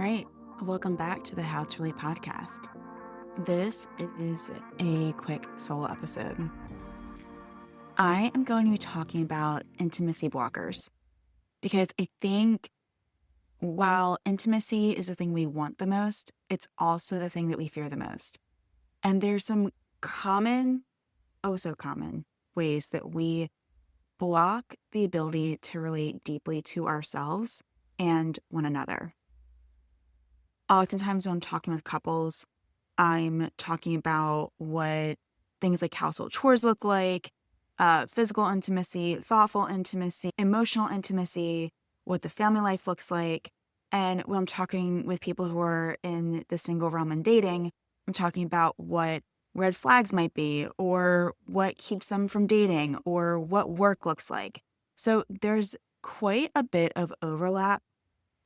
right, welcome back to the How to Relate podcast. This is a quick solo episode. I am going to be talking about intimacy blockers because I think while intimacy is the thing we want the most, it's also the thing that we fear the most. And there's some common, oh so common, ways that we block the ability to relate deeply to ourselves and one another. Oftentimes when I'm talking with couples, I'm talking about what things like household chores look like, physical intimacy, thoughtful intimacy, emotional intimacy, what the family life looks like. And when I'm talking with people who are in the single realm and dating, I'm talking about what red flags might be, or what keeps them from dating, or what work looks like. So there's quite a bit of overlap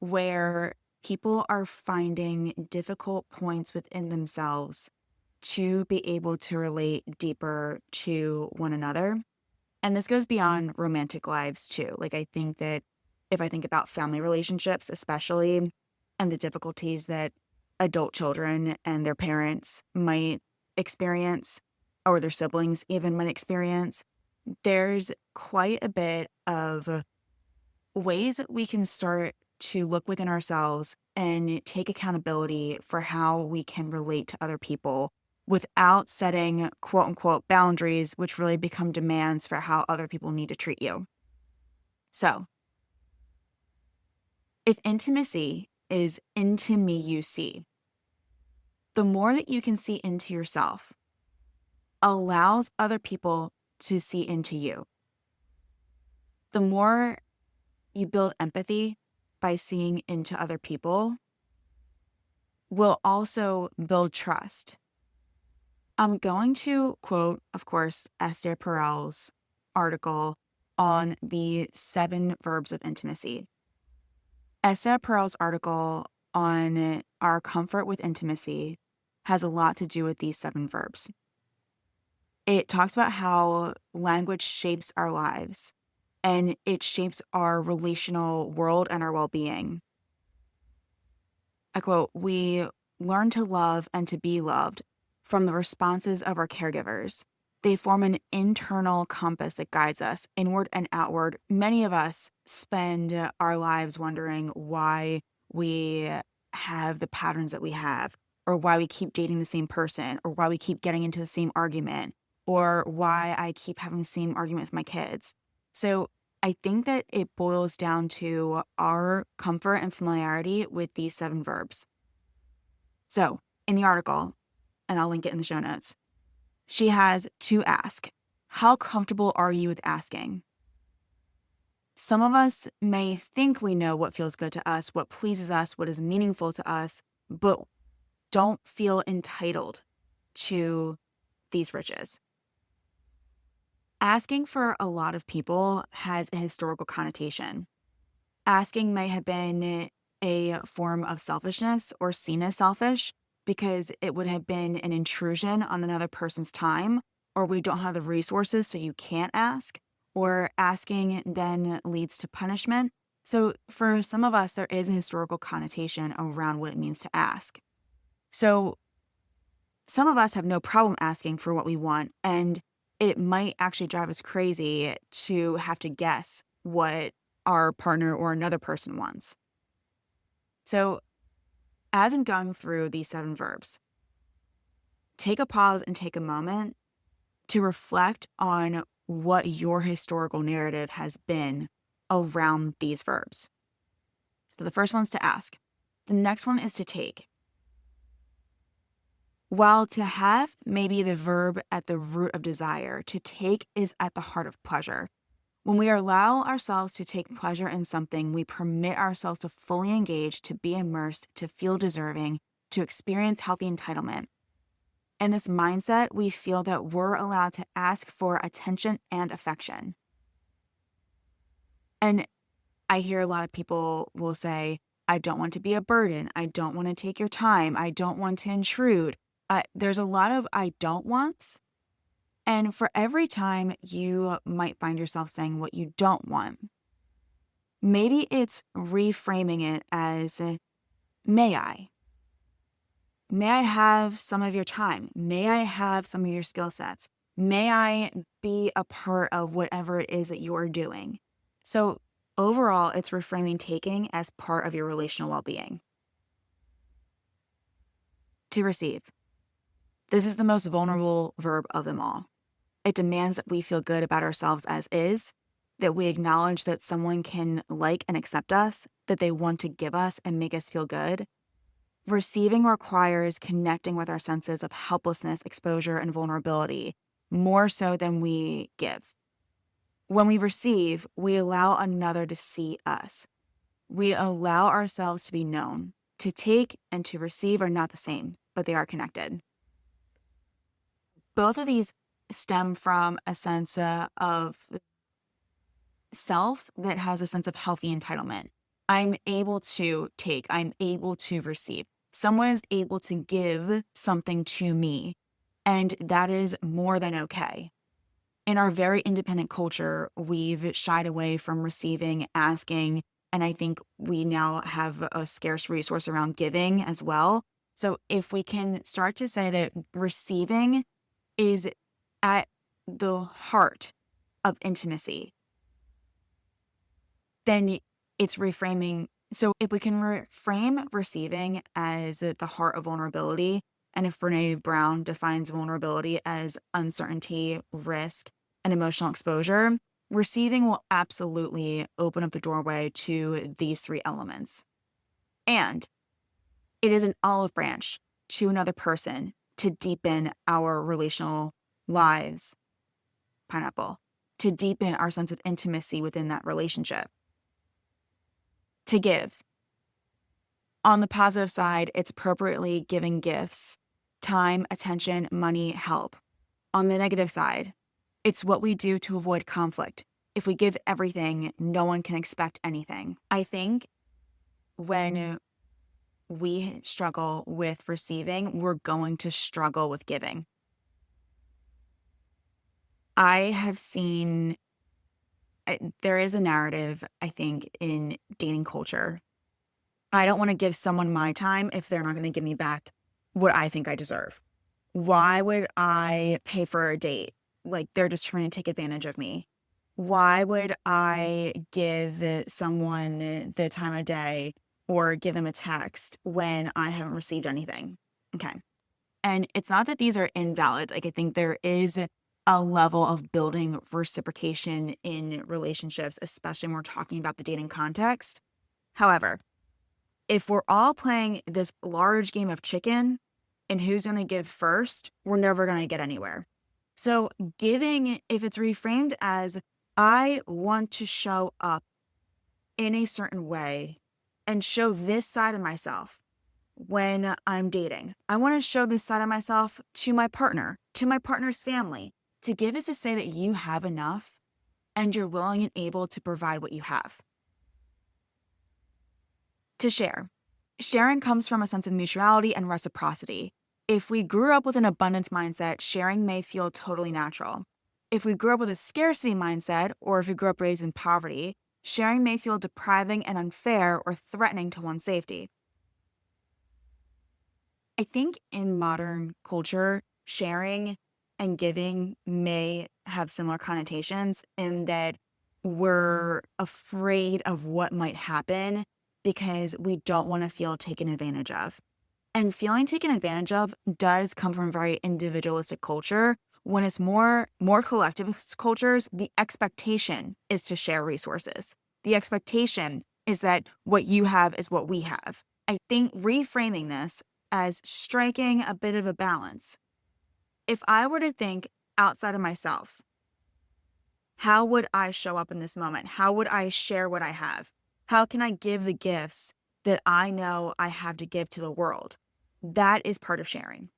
where people are finding difficult points within themselves to be able to relate deeper to one another. And this goes beyond romantic lives too. Like, I think that if I think about family relationships, especially, and the difficulties that adult children and their parents might experience, or their siblings even might experience, there's quite a bit of ways that we can start to look within ourselves and take accountability for how we can relate to other people without setting quote unquote boundaries, which really become demands for how other people need to treat you. So, if intimacy is into me, you see, the more that you can see into yourself allows other people to see into you. The more you build empathy by seeing into other people will also build trust. I'm going to quote, of course, Esther Perel's article on the 7 verbs of intimacy. Esther Perel's article on our comfort with intimacy has a lot to do with these 7 verbs. It talks about how language shapes our lives and it shapes our relational world and our well-being. I quote, "We learn to love and to be loved from the responses of our caregivers. They form an internal compass that guides us inward and outward. Many of us spend our lives wondering why we have the patterns that we have, or why we keep dating the same person, or why we keep getting into the same argument, or why I keep having the same argument with my kids." So I think that it boils down to our comfort and familiarity with these 7 verbs. So in the article, and I'll link it in the show notes, she has to ask. How comfortable are you with asking? Some of us may think we know what feels good to us, what pleases us, what is meaningful to us, but don't feel entitled to these riches. Asking for a lot of people has a historical connotation. Asking may have been a form of selfishness or seen as selfish because it would have been an intrusion on another person's time, or we don't have the resources so you can't ask, or asking then leads to punishment. So for some of us, there is a historical connotation around what it means to ask. So some of us have no problem asking for what we want, and it might actually drive us crazy to have to guess what our partner or another person wants. So as I'm going through these 7 verbs, take a pause and take a moment to reflect on what your historical narrative has been around these verbs. So the first one's to ask. The next one is to take. While to have may be the verb at the root of desire, to take is at the heart of pleasure. When we allow ourselves to take pleasure in something, we permit ourselves to fully engage, to be immersed, to feel deserving, to experience healthy entitlement. In this mindset, we feel that we're allowed to ask for attention and affection. And I hear a lot of people will say, I don't want to be a burden. I don't want to take your time. I don't want to intrude. There's a lot of I don't wants. And for every time you might find yourself saying what you don't want, maybe it's reframing it as May I? May I have some of your time? May I have some of your skill sets? May I be a part of whatever it is that you are doing? So overall, it's reframing taking as part of your relational well-being. To receive. This is the most vulnerable verb of them all. It demands that we feel good about ourselves as is, that we acknowledge that someone can like and accept us, that they want to give us and make us feel good. Receiving requires connecting with our senses of helplessness, exposure, and vulnerability, more so than we give. When we receive, we allow another to see us. We allow ourselves to be known. To take and to receive are not the same, but they are connected. Both of these stem from a sense of self that has a sense of healthy entitlement. I'm able to take, I'm able to receive. Someone is able to give something to me, and that is more than okay. In our very independent culture, we've shied away from receiving, asking, and I think we now have a scarce resource around giving as well. So if we can start to say that receiving is at the heart of intimacy, then it's reframing. So if we can reframe receiving as the heart of vulnerability, and if Brene Brown defines vulnerability as uncertainty, risk, and emotional exposure, receiving will absolutely open up the doorway to these three elements. And it is an olive branch to another person to deepen our relational lives, pineapple, to deepen our sense of intimacy within that relationship. To give. On the positive side, it's appropriately giving gifts, time, attention, money, help. On the negative side, it's what we do to avoid conflict. If we give everything, no one can expect anything. I think when we struggle with receiving, we're going to struggle with giving. I have seen, there is a narrative, I think, in dating culture. I don't want to give someone my time if they're not going to give me back what I think I deserve. Why would I pay for a date? Like they're just trying to take advantage of me. Why would I give someone the time of day or give them a text when I haven't received anything? Okay. And it's not that these are invalid. Like I think there is a level of building reciprocation in relationships, especially when we're talking about the dating context. However, if we're all playing this large game of chicken and who's going to give first, we're never going to get anywhere. So giving, if it's reframed as, I want to show up in a certain way and show this side of myself when I'm dating. I want to show this side of myself to my partner, to my partner's family. To give is to say that you have enough and you're willing and able to provide what you have. To share. Sharing comes from a sense of mutuality and reciprocity. If we grew up with an abundance mindset, sharing may feel totally natural. If we grew up with a scarcity mindset, or if we grew up raised in poverty, sharing may feel depriving and unfair or threatening to one's safety. I think in modern culture, sharing and giving may have similar connotations in that we're afraid of what might happen because we don't want to feel taken advantage of. And feeling taken advantage of does come from a very individualistic culture. When it's more collectivist cultures, the expectation is to share resources. The expectation is that what you have is what we have. I think reframing this as striking a bit of a balance. If I were to think outside of myself, how would I show up in this moment? How would I share what I have? How can I give the gifts that I know I have to give to the world? That is part of sharing.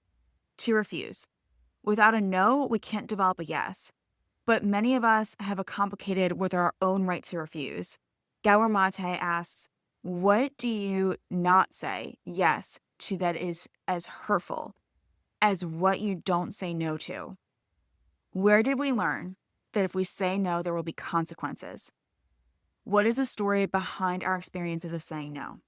To refuse. Without a no, we can't develop a yes. But many of us have a complicated with our own right to refuse. Gawar Mate asks, what do you not say yes to that is as hurtful as what you don't say no to? Where did we learn that if we say no, there will be consequences? What is the story behind our experiences of saying no?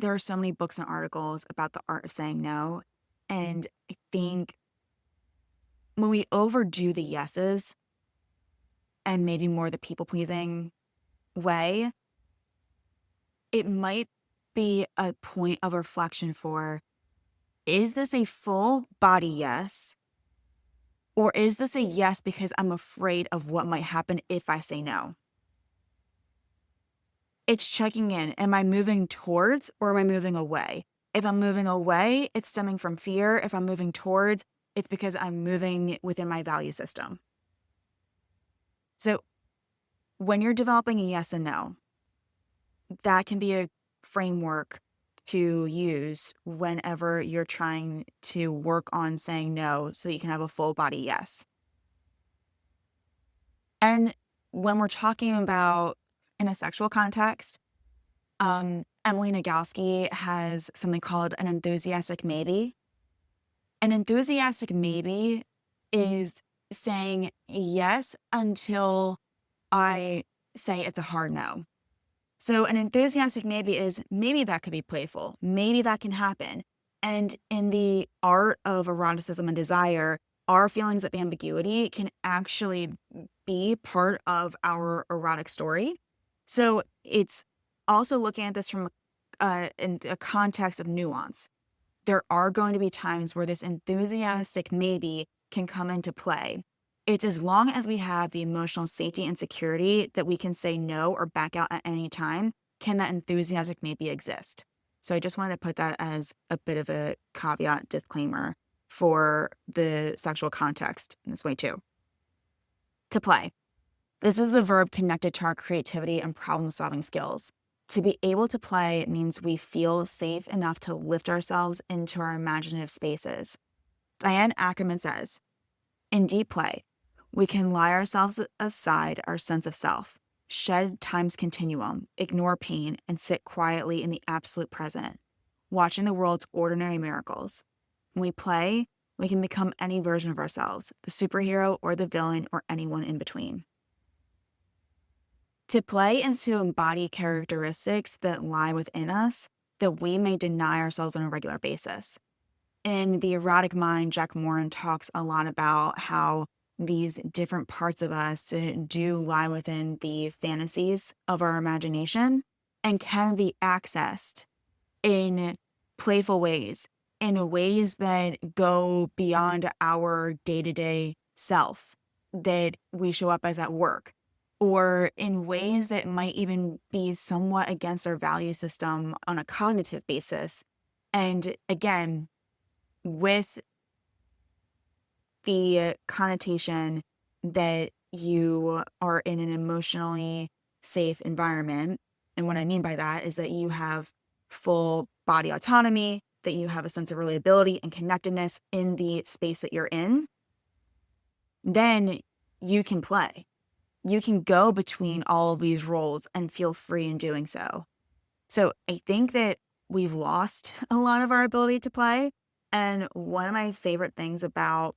there are so many books and articles about the art of saying no. And I think when we overdo the yeses and maybe more the people pleasing way, it might be a point of reflection for, is this a full body yes? Or is this a yes because I'm afraid of what might happen if I say no? It's checking in. Am I moving towards or am I moving away? If I'm moving away, it's stemming from fear. If I'm moving towards, it's because I'm moving within my value system. So when you're developing a yes and no, that can be a framework to use whenever you're trying to work on saying no so that you can have a full body yes. And when we're talking about in a sexual context, Emily Nagoski has something called an enthusiastic maybe. An enthusiastic maybe is saying yes until I say it's a hard no. So an enthusiastic maybe is maybe that could be playful. Maybe that can happen. And in the art of eroticism and desire, our feelings of ambiguity can actually be part of our erotic story. So it's also looking at this from in a context of nuance. There are going to be times where this enthusiastic maybe can come into play. It's as long as we have the emotional safety and security that we can say no or back out at any time, can that enthusiastic maybe exist? So I just wanted to put that as a bit of a caveat disclaimer for the sexual context in this way too. To play. This is the verb connected to our creativity and problem-solving skills. To be able to play means we feel safe enough to lift ourselves into our imaginative spaces. Diane Ackerman says, in deep play, we can lie ourselves aside our sense of self, shed time's continuum, ignore pain, and sit quietly in the absolute present, watching the world's ordinary miracles. When we play, we can become any version of ourselves, the superhero or the villain or anyone in between. To play is to embody characteristics that lie within us that we may deny ourselves on a regular basis. In The Erotic Mind, Jack Morin talks a lot about how these different parts of us do lie within the fantasies of our imagination and can be accessed in playful ways, in ways that go beyond our day-to-day self that we show up as at work, or in ways that might even be somewhat against our value system on a cognitive basis. And again, with the connotation that you are in an emotionally safe environment. And what I mean by that is that you have full body autonomy, that you have a sense of relatability and connectedness in the space that you're in, then you can play. You can go between all of these roles and feel free in doing so. So I think that we've lost a lot of our ability to play. And one of my favorite things about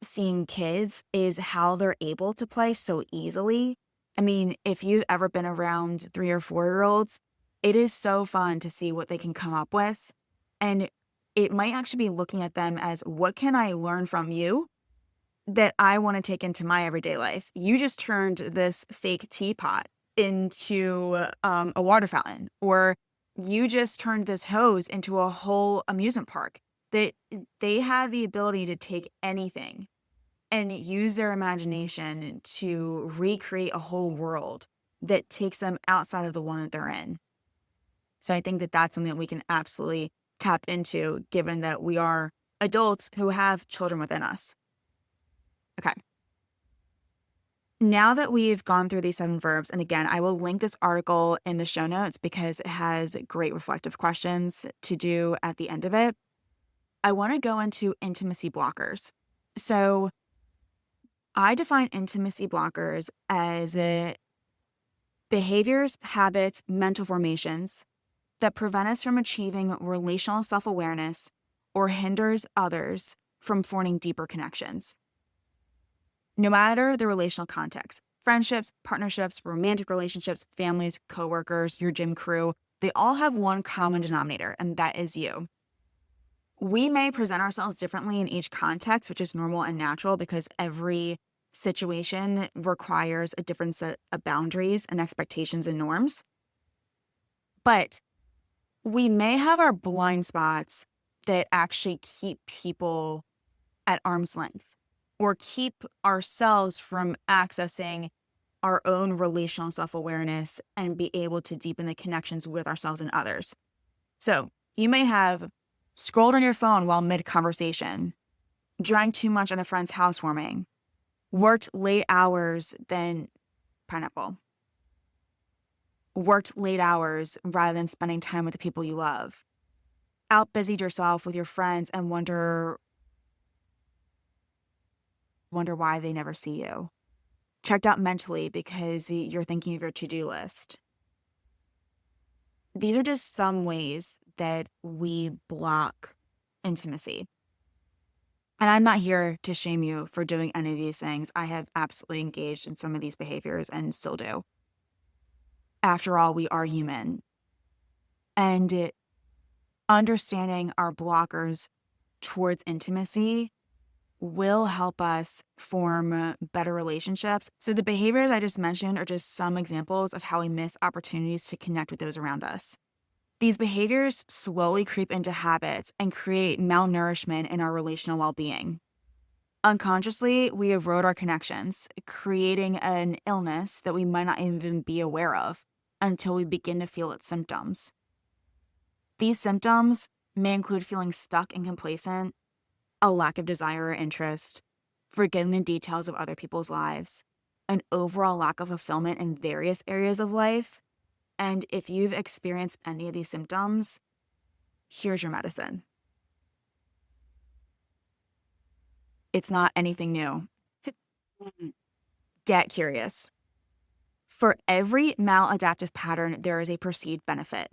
seeing kids is how they're able to play so easily. I mean, if you've ever been around 3 or 4-year-olds, it is so fun to see what they can come up with. And it might actually be looking at them as, what can I learn from you that I want to take into my everyday life? You just turned this fake teapot into a water fountain, or you just turned this hose into a whole amusement park. That they have the ability to take anything and use their imagination to recreate a whole world that takes them outside of the one that they're in. So I think that that's something that we can absolutely tap into, given that we are adults who have children within us. Okay. Now that we've gone through these 7 verbs, and again, I will link this article in the show notes because it has great reflective questions to do at the end of it, I want to go into intimacy blockers. So I define intimacy blockers as behaviors, habits, mental formations that prevent us from achieving relational self-awareness or hinders others from forming deeper connections. No matter the relational context, friendships, partnerships, romantic relationships, families, coworkers, your gym crew, They all have one common denominator, and that is you. We may present ourselves differently in each context, which is normal and natural because every situation requires a different set of boundaries and expectations and norms. But we may have our blind spots that actually keep people at arm's length or keep ourselves from accessing our own relational self-awareness and be able to deepen the connections with ourselves and others. So you may have scrolled on your phone while mid-conversation, drank too much at a friend's housewarming, worked late hours than pineapple, worked late hours rather than spending time with the people you love, out-busied yourself with your friends and wonder why they never see you, checked out mentally because you're thinking of your to-do list. These are just some ways that we block intimacy. And I'm not here to shame you for doing any of these things. I have absolutely engaged in some of these behaviors and still do. After all, we are human. And understanding our blockers towards intimacy will help us form better relationships. So the behaviors I just mentioned are just some examples of how we miss opportunities to connect with those around us. These behaviors slowly creep into habits and create malnourishment in our relational well-being. Unconsciously, we erode our connections, creating an illness that we might not even be aware of until we begin to feel its symptoms. These symptoms may include feeling stuck and complacent, a lack of desire or interest, forgetting the details of other people's lives, an overall lack of fulfillment in various areas of life. And if you've experienced any of these symptoms, here's your medicine. It's not anything new. Get curious. For every maladaptive pattern, there is a perceived benefit.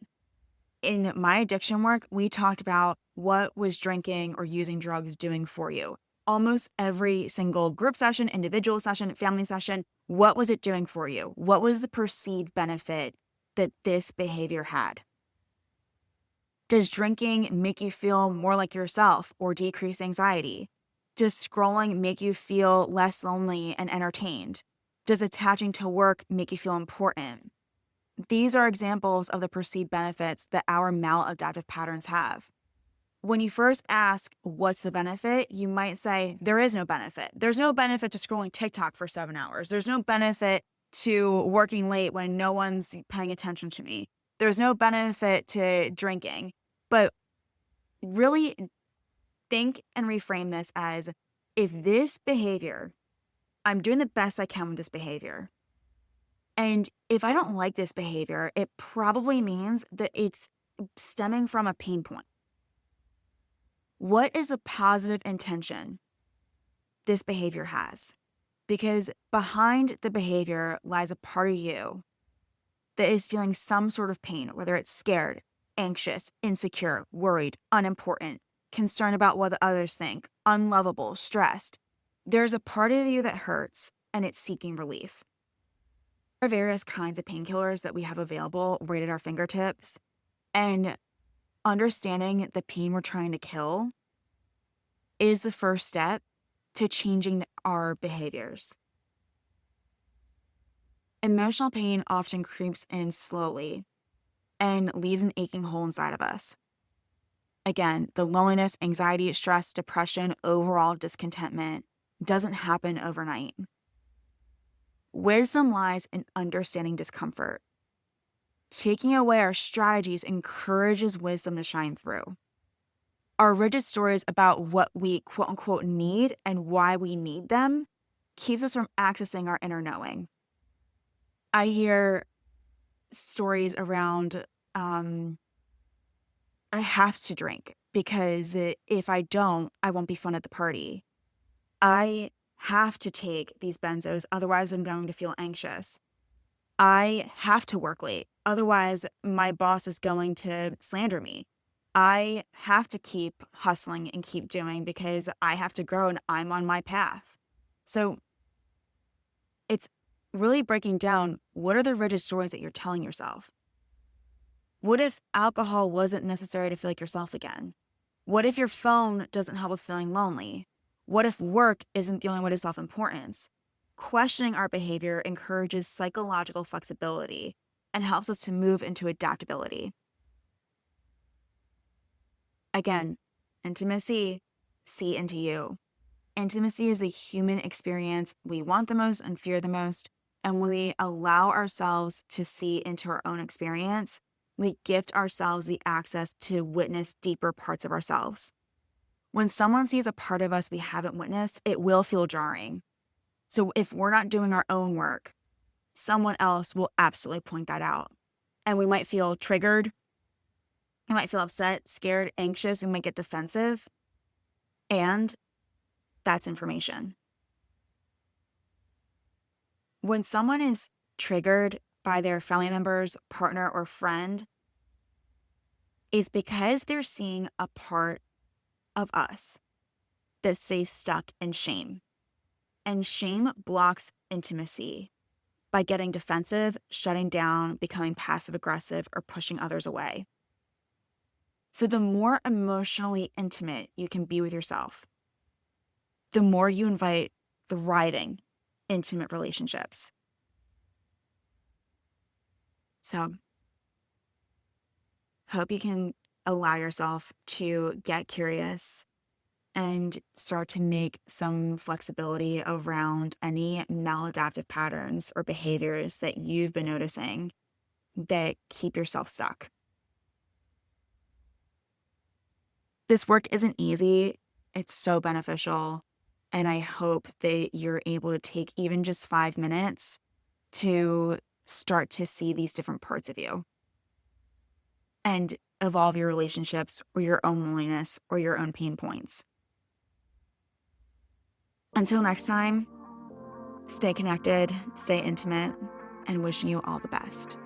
In my addiction work, we talked about what was drinking or using drugs doing for you. Almost every single group session, individual session, family session, what was it doing for you? What was the perceived benefit that this behavior had? Does drinking make you feel more like yourself or decrease anxiety? Does scrolling make you feel less lonely and entertained? Does attaching to work make you feel important? These are examples of the perceived benefits that our maladaptive patterns have. When you first ask, what's the benefit? You might say, there is no benefit. There's no benefit to scrolling TikTok for 7 hours. There's no benefit to working late when no one's paying attention to me. There's no benefit to drinking. But really think and reframe this as, if this behavior, I'm doing the best I can with this behavior. And if I don't like this behavior, it probably means that it's stemming from a pain point. What is the positive intention this behavior has? Because behind the behavior lies a part of you that is feeling some sort of pain, whether it's scared, anxious, insecure, worried, unimportant, concerned about what the others think, unlovable, stressed. There's a part of you that hurts and it's seeking relief. There are various kinds of painkillers that we have available right at our fingertips, and understanding the pain we're trying to kill is the first step to changing our behaviors. Emotional pain often creeps in slowly and leaves an aching hole inside of us. Again, the loneliness, anxiety, stress, depression, overall discontentment doesn't happen overnight. Wisdom lies in understanding discomfort. Taking away our strategies encourages wisdom to shine through. Our rigid stories about what we quote unquote need and why we need them keeps us from accessing our inner knowing. I hear stories around, I have to drink because if I don't, I won't be fun at the party. I have to take these benzos, otherwise I'm going to feel anxious. I have to work late, otherwise my boss is going to slander me. I have to keep hustling and keep doing because I have to grow and I'm on my path. So it's really breaking down, what are the rigid stories that you're telling yourself? What if alcohol wasn't necessary to feel like yourself again? What if your phone doesn't help with feeling lonely? What if work isn't the only way to self-importance? Questioning our behavior encourages psychological flexibility and helps us to move into adaptability. Again, intimacy, see into you. Intimacy is the human experience we want the most and fear the most. And when we allow ourselves to see into our own experience, we gift ourselves the access to witness deeper parts of ourselves. When someone sees a part of us we haven't witnessed, it will feel jarring. So if we're not doing our own work, someone else will absolutely point that out. And we might feel triggered. We might feel upset, scared, anxious. We might get defensive. And that's information. When someone is triggered by their family members, partner, or friend, it's because they're seeing a part of us that stays stuck in shame. And shame blocks intimacy by getting defensive, shutting down, becoming passive aggressive, or pushing others away. So the more emotionally intimate you can be with yourself, the more you invite thriving, intimate relationships. So, hope you can allow yourself to get curious and start to make some flexibility around any maladaptive patterns or behaviors that you've been noticing that keep yourself stuck. This work isn't easy. It's so beneficial. And I hope that you're able to take even just 5 minutes to start to see these different parts of you and evolve your relationships or your own loneliness or your own pain points. Until next time, stay connected, stay intimate, and wishing you all the best.